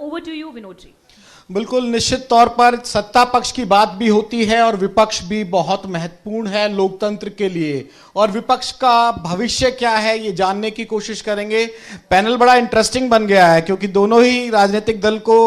over to you, Vinod ji. बिल्कुल निश्चित तौर पर सत्ता पक्ष की बात भी होती है और विपक्ष भी बहुत महत्वपूर्ण है लोकतंत्र के लिए, और विपक्ष का भविष्य क्या है ये जानने की कोशिश करेंगे। पैनल बड़ा इंटरेस्टिंग बन गया है क्योंकि दोनों ही राजनीतिक दल को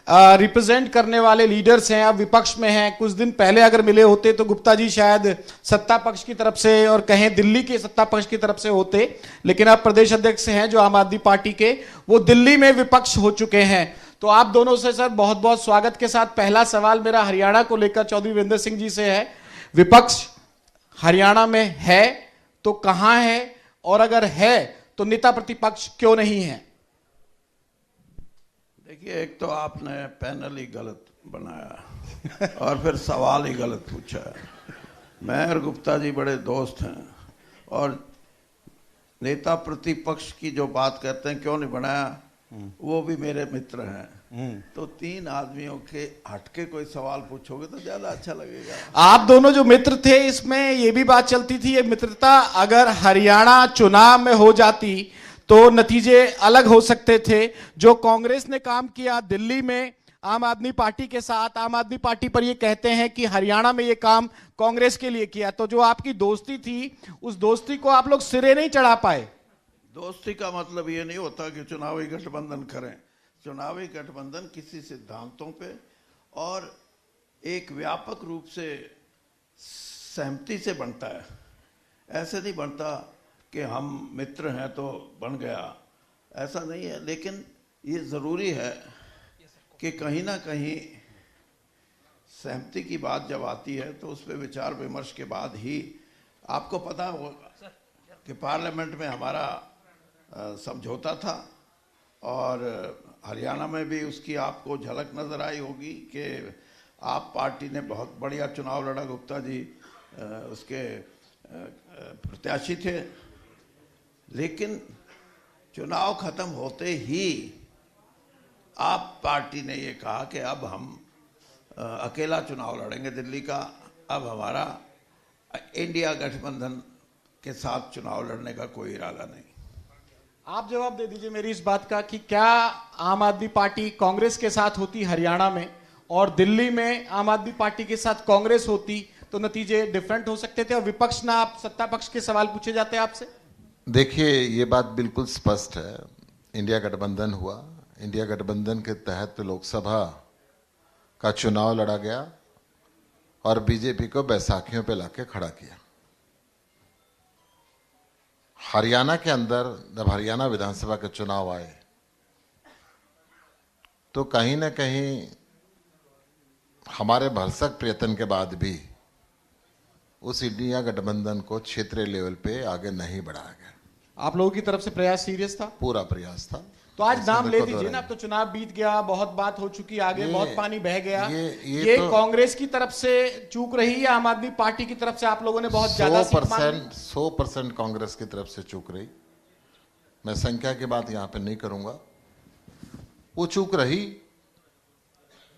रिप्रेजेंट करने वाले लीडर्स हैं, अब विपक्ष में हैं। कुछ दिन पहले अगर मिले होते तो गुप्ता जी शायद सत्ता पक्ष की तरफ से और कहें दिल्ली के सत्ता पक्ष की तरफ से होते, लेकिन अब प्रदेश अध्यक्ष हैं जो आम आदमी पार्टी के, वो दिल्ली में विपक्ष हो चुके हैं। तो आप दोनों से सर बहुत बहुत स्वागत के साथ पहला सवाल मेरा हरियाणा को लेकर चौधरी वीरेंद्र सिंह जी से है। विपक्ष हरियाणा में है तो कहां है, और अगर है तो नेता प्रतिपक्ष क्यों नहीं है? देखिए, एक तो आपने पैनल ही गलत बनाया और फिर सवाल ही गलत पूछा। मैं और गुप्ता जी बड़े दोस्त हैं और नेता प्रतिपक्ष की जो बात करते हैं क्यों नहीं बनाया, वो भी मेरे मित्र हैं। तो तीन आदमियों के हटके कोई सवाल पूछोगे तो ज्यादा अच्छा लगेगा। आप दोनों जो मित्र थे इसमें ये भी बात चलती थी, ये मित्रता अगर हरियाणा चुनाव में हो जाती तो नतीजे अलग हो सकते थे। जो कांग्रेस ने काम किया दिल्ली में आम आदमी पार्टी के साथ, आम आदमी पार्टी पर ये कहते हैं कि हरियाणा में ये काम कांग्रेस के लिए किया, तो जो आपकी दोस्ती थी उस दोस्ती को आप लोग सिरे नहीं चढ़ा पाए। दोस्ती का मतलब ये नहीं होता कि चुनावी गठबंधन करें। चुनावी गठबंधन किसी सिद्धांतों पे और एक व्यापक रूप से सहमति से बनता है, ऐसे नहीं बनता कि हम मित्र हैं तो बन गया, ऐसा नहीं है। लेकिन ये ज़रूरी है कि कहीं ना कहीं सहमति की बात जब आती है तो उस पर विचार विमर्श के बाद ही, आपको पता होगा कि पार्लियामेंट में हमारा समझौता था और हरियाणा में भी उसकी आपको झलक नज़र आई होगी कि आप पार्टी ने बहुत बढ़िया चुनाव लड़ा, गुप्ता जी उसके प्रत्याशी थे। लेकिन चुनाव खत्म होते ही आप पार्टी ने ये कहा कि अब हम अकेला चुनाव लड़ेंगे दिल्ली का, अब हमारा इंडिया गठबंधन के साथ चुनाव लड़ने का कोई इरादा नहीं। आप जवाब दे दीजिए मेरी इस बात का कि क्या आम आदमी पार्टी कांग्रेस के साथ होती हरियाणा में और दिल्ली में आम आदमी पार्टी के साथ कांग्रेस होती तो नतीजे डिफरेंट हो सकते थे और विपक्ष ना आप सत्ता पक्ष के सवाल पूछे जाते आपसे? देखिए, ये बात बिल्कुल स्पष्ट है। इंडिया गठबंधन हुआ, इंडिया गठबंधन के तहत लोकसभा का चुनाव लड़ा गया और बीजेपी को बैसाखियों पे लाके खड़ा किया। हरियाणा के अंदर जब हरियाणा विधानसभा के चुनाव आए तो कहीं ना कहीं हमारे भरसक प्रयत्न के बाद भी उस इंडिया गठबंधन को क्षेत्रीय लेवल पे आगे नहीं बढ़ाया गया। आप लोगों की तरफ से प्रयास सीरियस था? पूरा प्रयास था। तो आज नाम ले दीजिए ना, अब तो चुनाव बीत गया, बहुत बात हो चुकी, आगे बहुत पानी बह गया। ये तो कांग्रेस की तरफ से चूक रही या आम आदमी पार्टी की तरफ से? आप लोगों ने बहुत ज्यादा 100% कांग्रेस की तरफ से चूक रही। मैं संख्या की बात यहां पे नहीं करूंगा। वो चूक रही,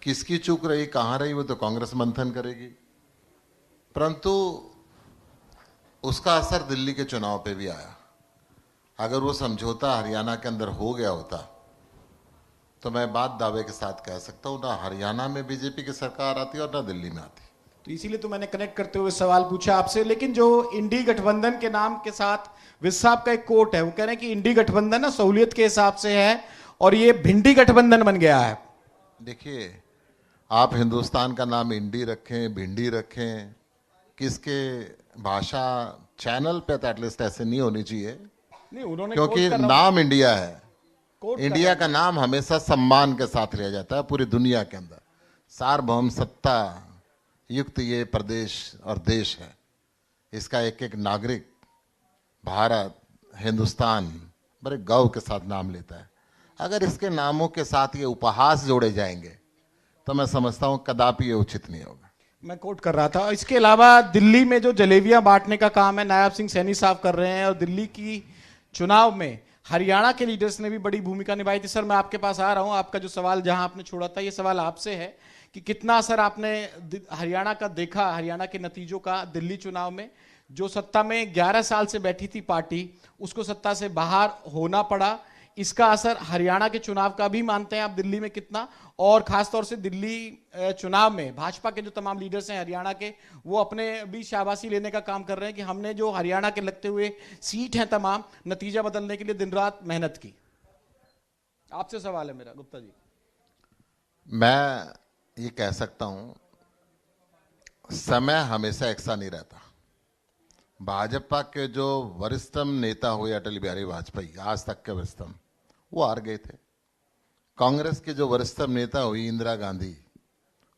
किसकी चूक रही, कहां रही, वो तो कांग्रेस मंथन करेगी, परंतु उसका असर दिल्ली के चुनाव पे भी आया। अगर वो समझौता हरियाणा के अंदर हो गया होता तो मैं बात दावे के साथ कह सकता हूं, ना हरियाणा में बीजेपी की सरकार आती और ना दिल्ली में आती। तो इसीलिए तो मैंने कनेक्ट करते हुए सवाल पूछा आपसे। लेकिन जो इंडी गठबंधन के नाम के साथ विज साहब का एक कोट है, वो कह रहे हैं कि इंडी गठबंधन ना सहूलियत के हिसाब से है और ये भिंडी गठबंधन बन गया है। देखिए, आप हिंदुस्तान का नाम इंडी रखें, भिंडी रखें, किसके भाषा चैनल पे तो एटलीस्ट ऐसे नहीं होनी चाहिए, नहीं उन्होंने, क्योंकि नाम इंडिया है। इंडिया का नाम हमेशा सम्मान के साथ लिया जाता है पूरी दुनिया के अंदर। सार्वभौम सत्ता युक्त ये प्रदेश और देश है, इसका एक एक नागरिक भारत, हिंदुस्तान बड़े गौरव के साथ नाम लेता है। अगर इसके नामों के साथ ये उपहास जोड़े जाएंगे तो मैं समझता हूं कदापि ये उचित नहीं होगा। मैं कोट कर रहा था। इसके अलावा दिल्ली में जो जलेबियां बांटने का काम है नायब सिंह सैनी साहब कर रहे हैं और दिल्ली की चुनाव में हरियाणा के लीडर्स ने भी बड़ी भूमिका निभाई थी। सर मैं आपके पास आ रहा हूं, आपका जो सवाल जहां आपने छोड़ा था, ये सवाल आपसे है कि कितना असर आपने हरियाणा का देखा, हरियाणा के नतीजों का दिल्ली चुनाव में? जो सत्ता में 11 साल से बैठी थी पार्टी, उसको सत्ता से बाहर होना पड़ा, इसका असर हरियाणा के चुनाव का भी मानते हैं आप दिल्ली में कितना, और खासतौर से दिल्ली चुनाव में भाजपा के जो तमाम लीडर्स हैं हरियाणा के, वो अपने भी शाबाशी लेने का काम कर रहे हैं कि हमने जो हरियाणा के लगते हुए सीट हैं तमाम, नतीजा बदलने के लिए दिन रात मेहनत की। आपसे सवाल है मेरा, गुप्ता जी। मैं ये कह सकता हूं, समय हमेशा एक सा नहीं रहता। भाजपा के जो वरिष्ठतम नेता हुए अटल बिहारी वाजपेयी, आज तक के वरिष्ठतम, वो हार गए थे। कांग्रेस के जो वरिष्ठतम नेता हुई इंदिरा गांधी,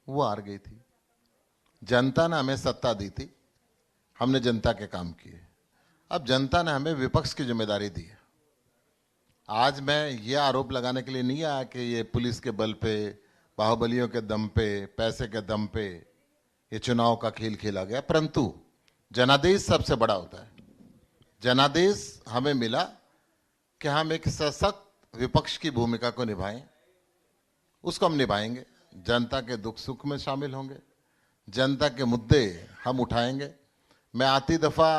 वो हार गई थी। जनता ने हमें सत्ता दी थी, हमने जनता के काम किए। अब जनता ने हमें विपक्ष की जिम्मेदारी दी है। आज मैं ये आरोप लगाने के लिए नहीं आया कि ये पुलिस के बल पे, बाहुबलियों के दम पे, पैसे के दम पे ये चुनाव का खेल खेला गया, परंतु जनादेश सबसे बड़ा होता है। जनादेश हमें मिला कि हम एक सशक्त विपक्ष की भूमिका को निभाएं, उसको हम निभाएंगे। जनता के दुख सुख में शामिल होंगे, जनता के मुद्दे हम उठाएंगे। मैं आती दफा,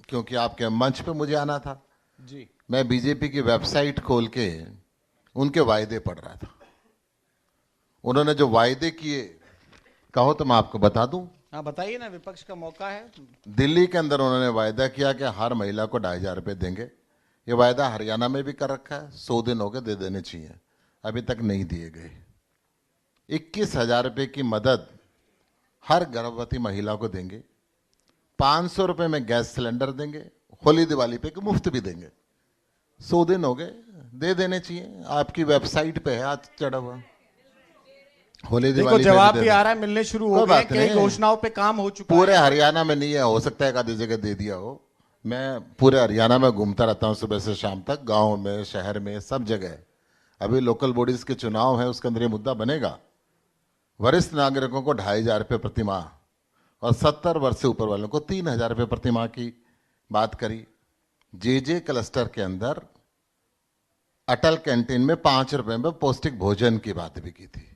क्योंकि आपके मंच पे मुझे आना था जी, मैं बीजेपी की वेबसाइट खोल के उनके वायदे पढ़ रहा था। उन्होंने जो वायदे किए, कहो तो मैं आपको बता दूं। हाँ बताइए ना, विपक्ष का मौका है। दिल्ली के अंदर उन्होंने वायदा किया कि हर महिला को 2,500 रुपये देंगे। ये वायदा हरियाणा में भी कर रखा है, 100 दिन हो गए, दे देने चाहिए, अभी तक नहीं दिए गए। 21,000 रुपये की मदद हर गर्भवती महिला को देंगे। 500 रुपये में गैस सिलेंडर देंगे, होली दिवाली पे मुफ्त भी देंगे। 100 दिन हो गए, दे देने चाहिए। आपकी वेबसाइट पे है आज चढ़ा हुआ। होली देखो दिवाली जवाब भी आ रहा है, मिलने शुरू हो गए, कई घोषणाओं पे काम हो चुका है। पूरे हरियाणा में नहीं है, हो सकता है एक आधी जगह दे दिया हो। मैं पूरे हरियाणा में घूमता रहता हूँ सुबह से शाम तक, गांव में, शहर में, सब जगह। अभी लोकल बॉडीज के चुनाव है, उसके अंदर ये मुद्दा बनेगा। वरिष्ठ नागरिकों को 2,500 रुपये प्रति माह और 70 वर्ष से ऊपर वालों को 3,000 रुपये प्रति माह की बात करी। जे क्लस्टर के अंदर अटल कैंटीन में 5 रुपए में पौष्टिक भोजन की बात भी की थी।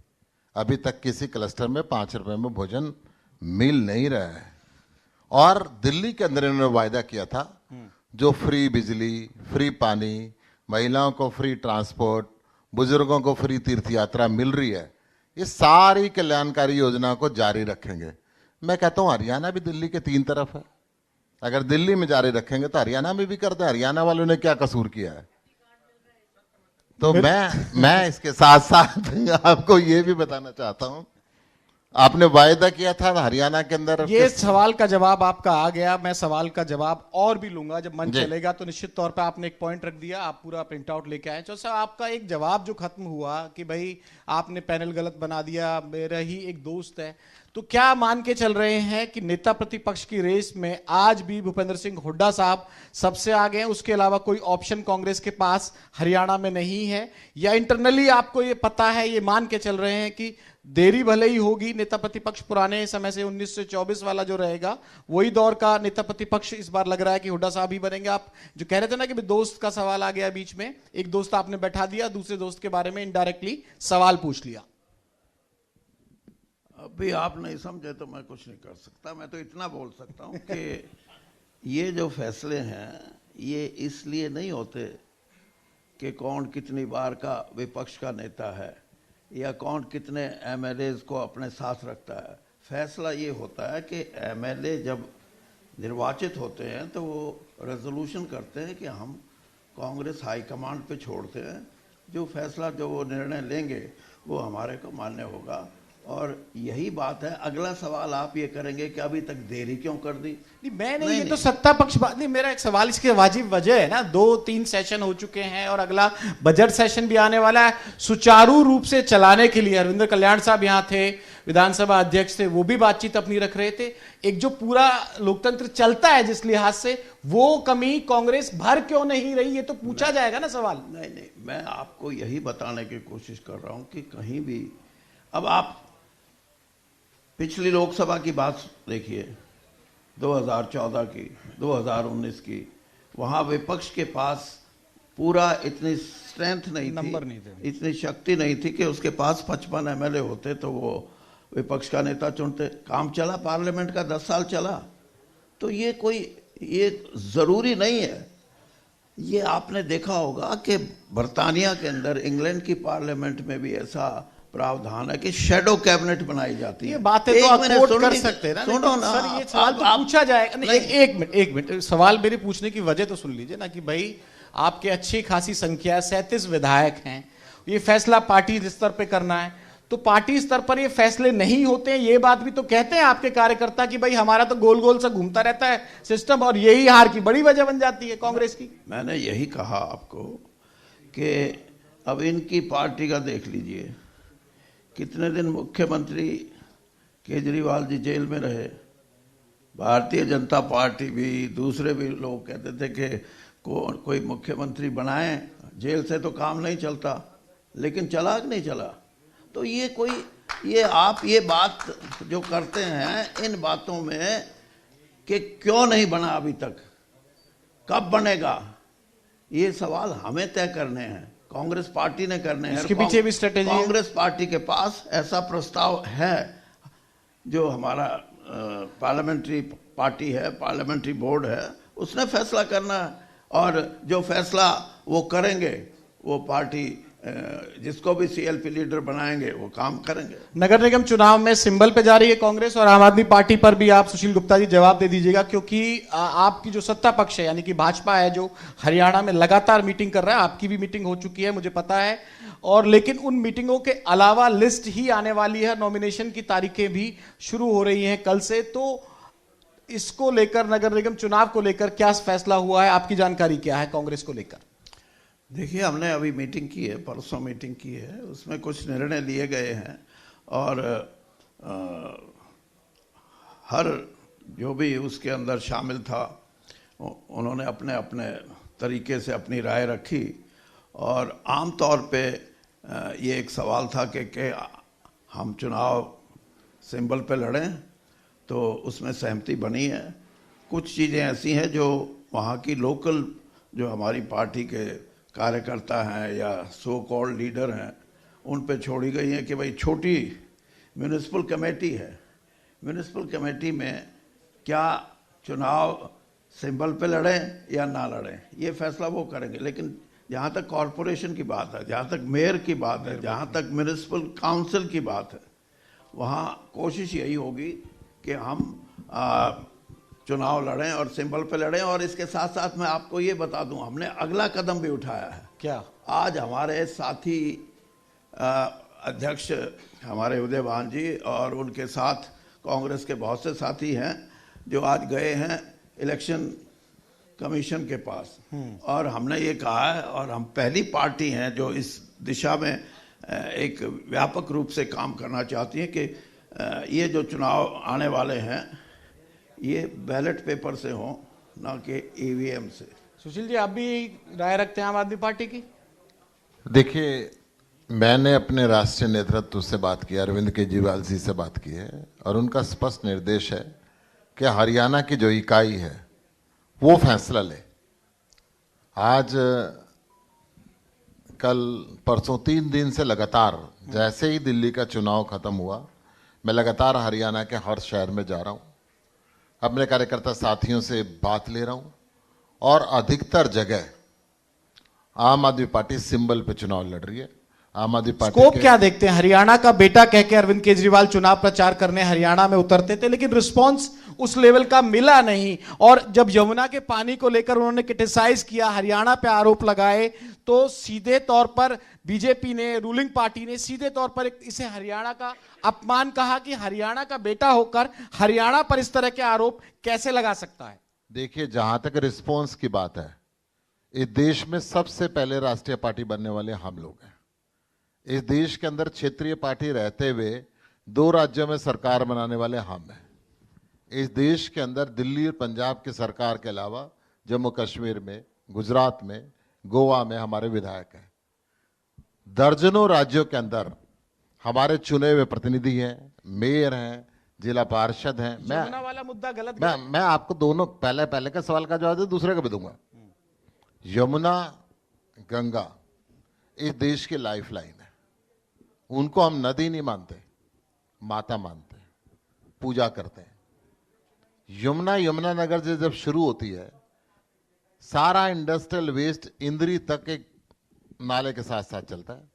अभी तक किसी क्लस्टर में 5 रुपए में भोजन मिल नहीं रहा है। और दिल्ली के अंदर इन्होंने वायदा किया था, जो फ्री बिजली, फ्री पानी, महिलाओं को फ्री ट्रांसपोर्ट, बुजुर्गों को फ्री तीर्थ यात्रा मिल रही है, ये सारी कल्याणकारी योजना को जारी रखेंगे। मैं कहता हूं हरियाणा भी दिल्ली के 3 तरफ है। अगर दिल्ली में जारी रखेंगे तो हरियाणा में भी करते हैं। हरियाणा वालों ने क्या कसूर किया है? तो मैं इसके साथ साथ आपको ये भी बताना चाहता हूं, आपने वायदा किया था हरियाणा के अंदर। ये सवाल का जवाब आपका आ गया। मैं सवाल का जवाब और भी लूंगा जब मन चलेगा, तो निश्चित तौर पे आपने एक पॉइंट रख दिया, आप पूरा प्रिंट आउट लेके आए। चौसा आपका एक जवाब जो खत्म हुआ कि भाई आपने पैनल गलत बना दिया, मेरा ही एक दोस्त है, तो क्या मान के चल रहे हैं कि नेता प्रतिपक्ष की रेस में आज भी भूपेंद्र सिंह हुड्डा साहब सबसे आगे हैं, उसके अलावा कोई ऑप्शन कांग्रेस के पास हरियाणा में नहीं है? या इंटरनली आपको ये पता है, ये मान के चल रहे हैं कि देरी भले ही होगी, नेता प्रतिपक्ष पुराने समय से 19 से 24 वाला जो रहेगा वही दौर का नेता प्रतिपक्ष इस बार लग रहा है कि हुड्डा साहब ही बनेंगे? आप जो कह रहे थे ना कि दोस्त का सवाल आ गया बीच में, एक दोस्त आपने बैठा दिया, दूसरे दोस्त के बारे में इनडायरेक्टली सवाल पूछ लिया। अभी आप नहीं समझे तो मैं कुछ नहीं कर सकता। मैं तो इतना बोल सकता हूं कि ये जो फैसले हैं ये इसलिए नहीं होते कि कौन कितनी बार का विपक्ष का नेता है या कौन कितने एमएलएज को अपने साथ रखता है। फैसला ये होता है कि एमएलए जब निर्वाचित होते हैं तो वो रेजोल्यूशन करते हैं कि हम कांग्रेस हाईकमांड पे छोड़ते हैं, जो फैसला जो वो निर्णय लेंगे वो हमारे को मान्य होगा। और यही बात है। अगला सवाल आप ये करेंगे कि अभी तक देरी क्यों कर दी? नहीं, मैं नहीं, ये तो सत्ता पक्ष बात नहीं। मेरा एक सवाल इसके वाजिब वजह है ना, 2-3 सेशन हो चुके हैं और अगला बजट सेशन भी आने वाला है। सुचारू रूप से चलाने के लिए अरविंद कल्याण साहब यहाँ थे, विधानसभा अध्यक्ष थे, वो भी बातचीत अपनी रख रहे थे। एक जो पूरा लोकतंत्र चलता है जिस लिहाज से, वो कमी कांग्रेस भर क्यों नहीं रही, ये तो पूछा जाएगा ना सवाल। नहीं, मैं आपको यही बताने की कोशिश कर रहा हूं कि कहीं भी, अब आप पिछली लोकसभा की बात देखिए, 2014 की, 2019 की, वहां विपक्ष के पास पूरा इतनी स्ट्रेंथ नहीं थी, इतनी शक्ति नहीं थी कि उसके पास 55 एमएलए होते तो वो विपक्ष का नेता चुनते। काम चला, पार्लियामेंट का 10 साल चला। तो ये जरूरी नहीं है ये आपने देखा होगा कि बर्तानिया के अंदर, इंग्लैंड की पार्लियामेंट में भी ऐसा प्रावधान है कि शैडो कैबिनेट बनाई जाती है। ये बातें तो एक आप मिनट कोट सुन कर लीजिए, सकते हैं ना, सुनो लेकिन ना सर ये सवाल तो आप- पूछा जाएगा नहीं। नहीं। एक मिनट सवाल मेरे पूछने की वजह तो सुन लीजिए ना कि भाई आपके अच्छी खासी संख्या 37 विधायक हैं, ये फैसला पार्टी स्तर पे करना है, तो पार्टी स्तर पर ये फैसले नहीं होते हैं, ये बात भी तो कहते हैं आपके कार्यकर्ता कि भाई हमारा तो गोल गोल सा घूमता रहता है सिस्टम, और यही हार की बड़ी वजह बन जाती है कांग्रेस की। मैंने यही कहा आपको कि अब इनकी पार्टी का देख लीजिए, कितने दिन मुख्यमंत्री केजरीवाल जी जेल में रहे। भारतीय जनता पार्टी भी, दूसरे भी लोग कहते थे कि कोई मुख्यमंत्री बनाए, जेल से तो काम नहीं चलता, लेकिन चला कि नहीं चला। तो ये आप ये बात जो करते हैं इन बातों में कि क्यों नहीं बना अभी तक, कब बनेगा, ये सवाल हमें तय करने हैं, कांग्रेस पार्टी ने करने हैं। इसके पीछे भी स्ट्रेटेजी है। कांग्रेस पार्टी के पास ऐसा प्रस्ताव है, जो हमारा पार्लियामेंट्री पार्टी है, पार्लियामेंट्री बोर्ड है, उसने फैसला करना है, और जो फैसला वो करेंगे वो पार्टी जिसको भी सीएलपी लीडर बनाएंगे वो काम करेंगे। नगर निगम चुनाव में सिंबल पे जा रही है कांग्रेस, और आम आदमी पार्टी पर भी आप सुशील गुप्ता जी जवाब दे दीजिएगा, क्योंकि आपकी जो सत्ता पक्ष है यानी कि भाजपा है, जो हरियाणा में लगातार मीटिंग कर रहा है, आपकी भी मीटिंग हो चुकी है मुझे पता है, और लेकिन उन मीटिंगों के अलावा लिस्ट ही आने वाली है, नॉमिनेशन की तारीखें भी शुरू हो रही हैं कल से। तो इसको लेकर, नगर निगम चुनाव को लेकर क्या फैसला हुआ है, आपकी जानकारी क्या है कांग्रेस को लेकर? देखिए, हमने अभी मीटिंग की है, परसों मीटिंग की है, उसमें कुछ निर्णय लिए गए हैं, और हर जो भी उसके अंदर शामिल था उन्होंने अपने अपने तरीके से अपनी राय रखी, और आम तौर पे ये एक सवाल था कि हम चुनाव सिंबल पे लड़ें, तो उसमें सहमति बनी है। कुछ चीज़ें ऐसी हैं जो वहाँ की लोकल, जो हमारी पार्टी के कार्यकर्ता हैं या सो कॉल्ड लीडर हैं, उन पे छोड़ी गई हैं कि भाई छोटी म्यूनिसिपल कमेटी है, म्यूनिसिपल कमेटी में क्या चुनाव सिंबल पे लड़ें या ना लड़ें, ये फैसला वो करेंगे। लेकिन जहाँ तक कॉरपोरेशन की बात है, जहाँ तक मेयर की बात है, जहाँ तक म्यूनिसिपल काउंसिल की बात है, वहाँ कोशिश यही होगी कि हम चुनाव लड़ें और सिंबल पे लड़ें। और इसके साथ साथ मैं आपको ये बता दूं, हमने अगला कदम भी उठाया है। क्या? आज हमारे साथी अध्यक्ष हमारे उदयभान जी और उनके साथ कांग्रेस के बहुत से साथी हैं, जो आज गए हैं इलेक्शन कमीशन के पास, और हमने ये कहा है, और हम पहली पार्टी हैं जो इस दिशा में एक व्यापक रूप से काम करना चाहती है कि ये जो चुनाव आने वाले हैं ये बैलेट पेपर से हो, ना कि ईवीएम से। सुशील जी, आप भी राय रखते हैं आम आदमी पार्टी की? देखिए, मैंने अपने राष्ट्रीय नेतृत्व से बात की, अरविंद केजरीवाल जी से बात की है, और उनका स्पष्ट निर्देश है कि हरियाणा की जो इकाई है वो फैसला ले। आज कल परसों 3 दिन से लगातार, जैसे ही दिल्ली का चुनाव खत्म हुआ, मैं लगातार हरियाणा के हर शहर में जा रहा हूँ, अपने कार्यकर्ता साथियों से बात ले रहा हूँ, और अधिकतर जगह आम आदमी पार्टी सिंबल पे चुनाव लड़ रही है। आम आदमी पार्टी स्कोप क्या देखते हैं? हरियाणा का बेटा कह के अरविंद केजरीवाल चुनाव प्रचार करने हरियाणा में उतरते थे, लेकिन रिस्पांस उस लेवल का मिला नहीं, और जब यमुना के पानी को लेकर उन्होंने क्रिटिसाइज किया, हरियाणा पे आरोप लगाए, तो सीधे तौर पर बीजेपी ने, रूलिंग पार्टी ने सीधे तौर पर इसे हरियाणा का अपमान कहा कि हरियाणा का बेटा होकर हरियाणा पर इस तरह के आरोप कैसे लगा सकता है। देखिए, जहां तक रिस्पांस की बात है, इस देश में सबसे पहले राष्ट्रीय पार्टी बनने वाले हम लोग हैं। इस देश के अंदर क्षेत्रीय पार्टी रहते हुए 2 राज्यों में सरकार बनाने वाले हम हैं। इस देश के अंदर दिल्ली और पंजाब की सरकार के अलावा जम्मू कश्मीर में, गुजरात में, गोवा में हमारे विधायक हैं। दर्जनों राज्यों के अंदर हमारे चुने हुए प्रतिनिधि हैं, मेयर हैं, जिला पार्षद हैं। यमुना वाला मुद्दा गलत मैं आपको दोनों, पहले का सवाल का जवाब दे, दूसरे का भी दूंगा। यमुना, गंगा इस देश की लाइफलाइन है। उनको हम नदी नहीं मानते, माता मानते हैं, पूजा करते हैं। यमुनानगर से जब शुरू होती है सारा इंडस्ट्रियल वेस्ट इंद्री तक एक नाले के साथ साथ चलता है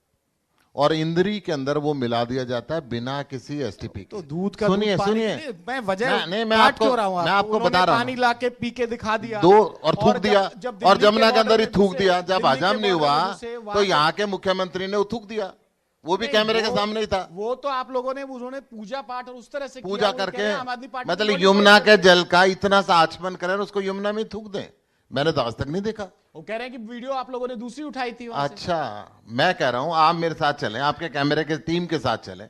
और इंद्री के अंदर वो मिला दिया जाता है बिना किसी एसटीपी तो दूध का सुनिए दूध पानी सुनिए के लिए मैं वजह नहीं मैं काट आपको क्यों रहा हूं मैं आपको उन्होंने बता रहा पानी हूं लाके पी के दिखा दिया दो और थूक जब- दिया जब और दिल्ली जमुना के border अंदर ही में थूक घुसे, दिया जब दिल्ली के हजम नहीं border हुआ में घुसे, वहां तो पे- यहाँ के मुख्यमंत्री ने वो थूक दिया वो भी नहीं, कैमरे के वो- सामने ही था वो तो आप लोगों ने उन्होंने पूजा पाठ और उस तरह से पूजा किया, वो कह करके रहे हैं आम आदमी पार्टी की मतलब बड़ी यमुना कोशिश के है। जल का इतना सा आचमन करें और उसको यमुना में थूक दें मैंने तो आज तक नहीं देखा वो कह रहे हैं कि वीडियो आप लोगों ने दूसरी उठाई थी वहां से। अच्छा मैं कह रहा हूं आप मेरे साथ चलें आपके कैमरे के टीम के साथ चलें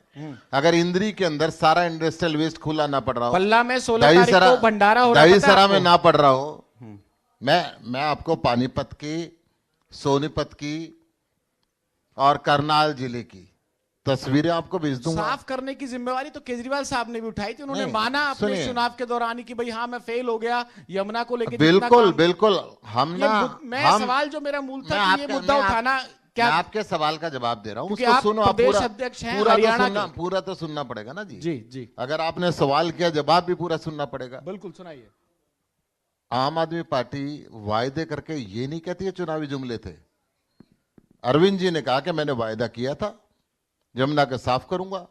अगर इंद्री के अंदर सारा इंडस्ट्रियल वेस्ट खुला ना पड़ रहा हो पल्ला में 16 तारीख को भंडारा हो रहा है, पता है दहीसरा में आपको? ना पड़ रहा हो मैं आपको पानीपत की सोनीपत की और करनाल जिले की तस्वीरें आपको भेज दूंगा साफ करने की जिम्मेवारी तो केजरीवाल साहब ने भी उठाई थी उन्होंने नहीं, माना अपने सुनिए। चुनाव के दौरान ही कि भाई हाँ मैं फेल हो गया यमुना को लेकर जितना बिल्कुल काम- बिल्कुल हम ये ना मैं हम सवाल जो मेरा मूल मैं था कि ये आपका- मुद्दा मैं आप- उठाना मैं क्या आपके सवाल का जवाब दे रहा हूं क्योंकि उसको आप सुनो आप प्रदेश पूरा अध्यक्ष हैं पूरा तो हरियाणा सुनना के। पूरा तो सुनना पड़ेगा ना जी जी जी अगर आपने सवाल किया जवाब भी पूरा सुनना पड़ेगा बिल्कुल सुनाइए। आम आदमी पार्टी वायदे करके ये नहीं कहती है चुनावी जुमले थे अरविंद जी ने कहा कि मैंने वायदा किया था यमुना का साफ करूंगा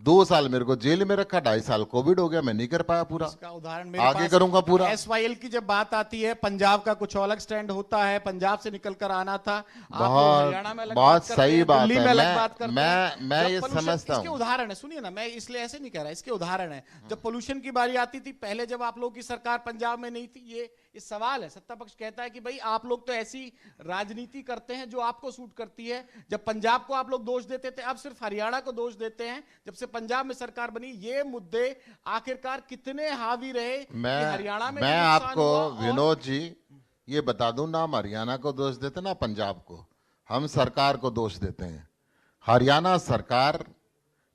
2 साल मेरे को जेल में रखा 2.5 साल कोविड हो गया मैं नहीं कर पाया पूरा इसका उदाहरण मेरे आगे पास करूंगा पूरा एसवाईएल की जब बात आती है पंजाब का कुछ अलग स्टैंड होता है पंजाब से निकल कर आना था आप लोग बहुत हरियाणा में अलग बहुत बात करते सही हैं, बात दिल्ली है में अलग बात करते मैं हैं। मैं जब ये pollution- समझता इसके हूं उदाहरण है सुनिए ना मैं इसलिए ऐसे नहीं कह रहा इसके उदाहरण है जब पोल्यूशन की बारी आती थी पहले जब आप लोगों की सरकार पंजाब में नहीं थी ये सवाल है सत्ता पक्ष कहता है कि भाई आप लोग तो ऐसी राजनीति करते हैं जो आपको सूट करती है जब पंजाब को आप लोग दोष देते थे अब सिर्फ हरियाणा को दोष देते हैं जब से पंजाब में सरकार बनी ये मुद्दे आखिरकार कितने हावी रहे कि हरियाणा में भी मैं नुकसान आपको हुआ और- विनोद जी ये बता दूं ना हम हरियाणा को दोष देते ना पंजाब को हम सरकार को दोष देते हैं हरियाणा सरकार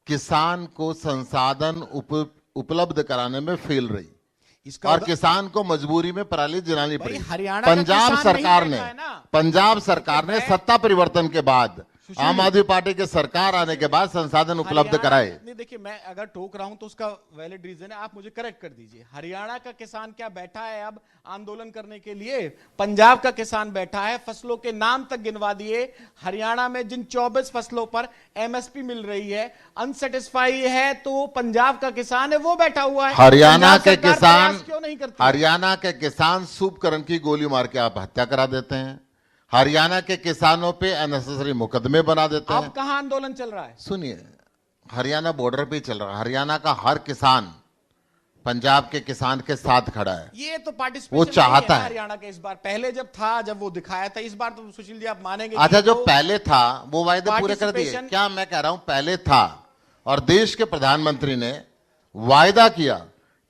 किसान को संसाधन उपलब्ध कराने में फेल रही इसका और किसान को मजबूरी में पराली जलानी भाई, पड़ी हरियाणा का पंजाब किसान सरकार नहीं ने बैठा है ना। पंजाब सरकार ने मैं- सत्ता परिवर्तन के बाद सुशील आम आदमी पार्टी के सरकार आने के बाद संसाधन उपलब्ध हरियाणा- कराए नहीं देखिए मैं अगर टोक रहा हूं तो उसका वैलिड रीजन है आप मुझे करेक्ट कर दीजिए हरियाणा का किसान क्या बैठा है अब आंदोलन करने के लिए पंजाब का किसान बैठा है फसलों के नाम तक गिनवा दिए हरियाणा में जिन 24 फसलों पर एमएसपी मिल रही है अनसेटिस्फाई है तो पंजाब का किसान है वो बैठा हुआ है हरियाणा पंजाब के सरकार किसान प्रयास क्यों नहीं करती हरियाणा के किसान सूपकरण की गोली मार के आप हत्या करा देते हैं हरियाणा के किसानों पे अननेसेसरी मुकदमे बना देते हैं अब कहां आंदोलन चल रहा है सुनिए हरियाणा बॉर्डर पे ही चल रहा है हरियाणा का हर किसान पंजाब के किसान के साथ खड़ा है ये तो पार्टिसिपेशन वो चाहता है। हरियाणा के इस बार पहले जब था जब वो दिखाया था इस बार तो सुशील जी आप मानेंगे अच्छा कि जो वो- पहले था वो वायदे पूरे कर दिए Participation- क्या मैं कह रहा हूं पहले था और देश के प्रधानमंत्री ने वायदा किया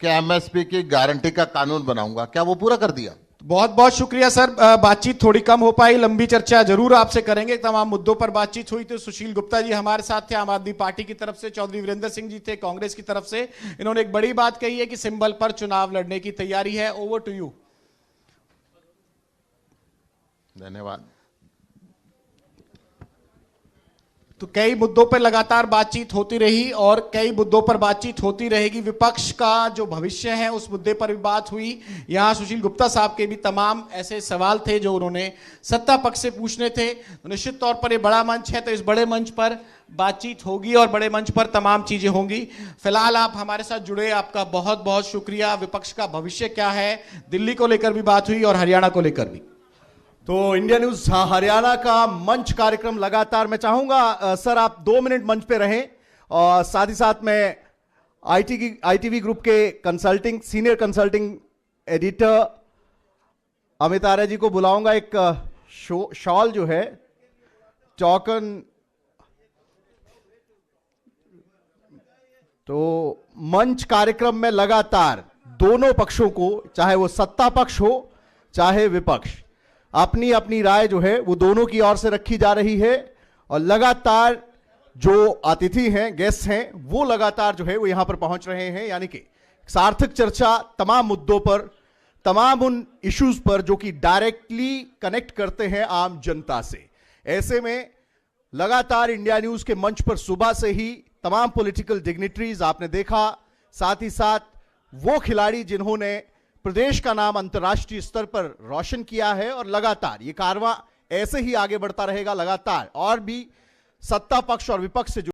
कि एमएसपी की गारंटी का कानून बनाऊंगा क्या वो पूरा कर दिया बहुत बहुत शुक्रिया सर बातचीत थोड़ी कम हो पाई लंबी चर्चा जरूर आपसे करेंगे तमाम मुद्दों पर बातचीत हुई तो सुशील गुप्ता जी हमारे साथ थे आम आदमी पार्टी की तरफ से चौधरी वीरेंद्र सिंह जी थे कांग्रेस की तरफ से इन्होंने एक बड़ी बात कही है कि सिंबल पर चुनाव लड़ने की तैयारी है ओवर टू यू धन्यवाद तो कई मुद्दों पर लगातार बातचीत होती रही और कई मुद्दों पर बातचीत होती रहेगी विपक्ष का जो भविष्य है उस मुद्दे पर भी बात हुई यहां सुशील गुप्ता साहब के भी तमाम ऐसे सवाल थे जो उन्होंने सत्ता पक्ष से पूछने थे निश्चित तौर पर ये बड़ा मंच है तो इस बड़े मंच पर बातचीत होगी और बड़े मंच पर तमाम चीजें होंगी फिलहाल आप हमारे साथ जुड़े आपका बहुत बहुत शुक्रिया विपक्ष का भविष्य क्या है दिल्ली को लेकर भी बात हुई और हरियाणा को लेकर भी तो इंडिया न्यूज हरियाणा का मंच कार्यक्रम लगातार मैं चाहूंगा सर आप 2 मिनट मंच पे रहें और साथ ही साथ मैं आईटीवी ग्रुप के सीनियर कंसल्टिंग एडिटर अमित आर्य जी को बुलाऊंगा एक शॉल जो है टोकन तो मंच कार्यक्रम में लगातार दोनों पक्षों को चाहे वो सत्ता पक्ष हो चाहे विपक्ष अपनी अपनी राय जो है वो दोनों की ओर से रखी जा रही है और लगातार जो अतिथि हैं गेस्ट हैं वो लगातार जो है वो यहां पर पहुंच रहे हैं यानी कि सार्थक चर्चा तमाम मुद्दों पर तमाम उन इश्यूज पर जो कि डायरेक्टली कनेक्ट करते हैं आम जनता से ऐसे में लगातार इंडिया न्यूज के मंच पर सुबह से ही तमाम पॉलिटिकल डिग्निटरीज आपने देखा साथ ही साथ वो खिलाड़ी जिन्होंने प्रदेश का नाम अंतर्राष्ट्रीय स्तर पर रोशन किया है और लगातार ये कारवां ऐसे ही आगे बढ़ता रहेगा। लगातार और भी सत्ता पक्ष और विपक्ष से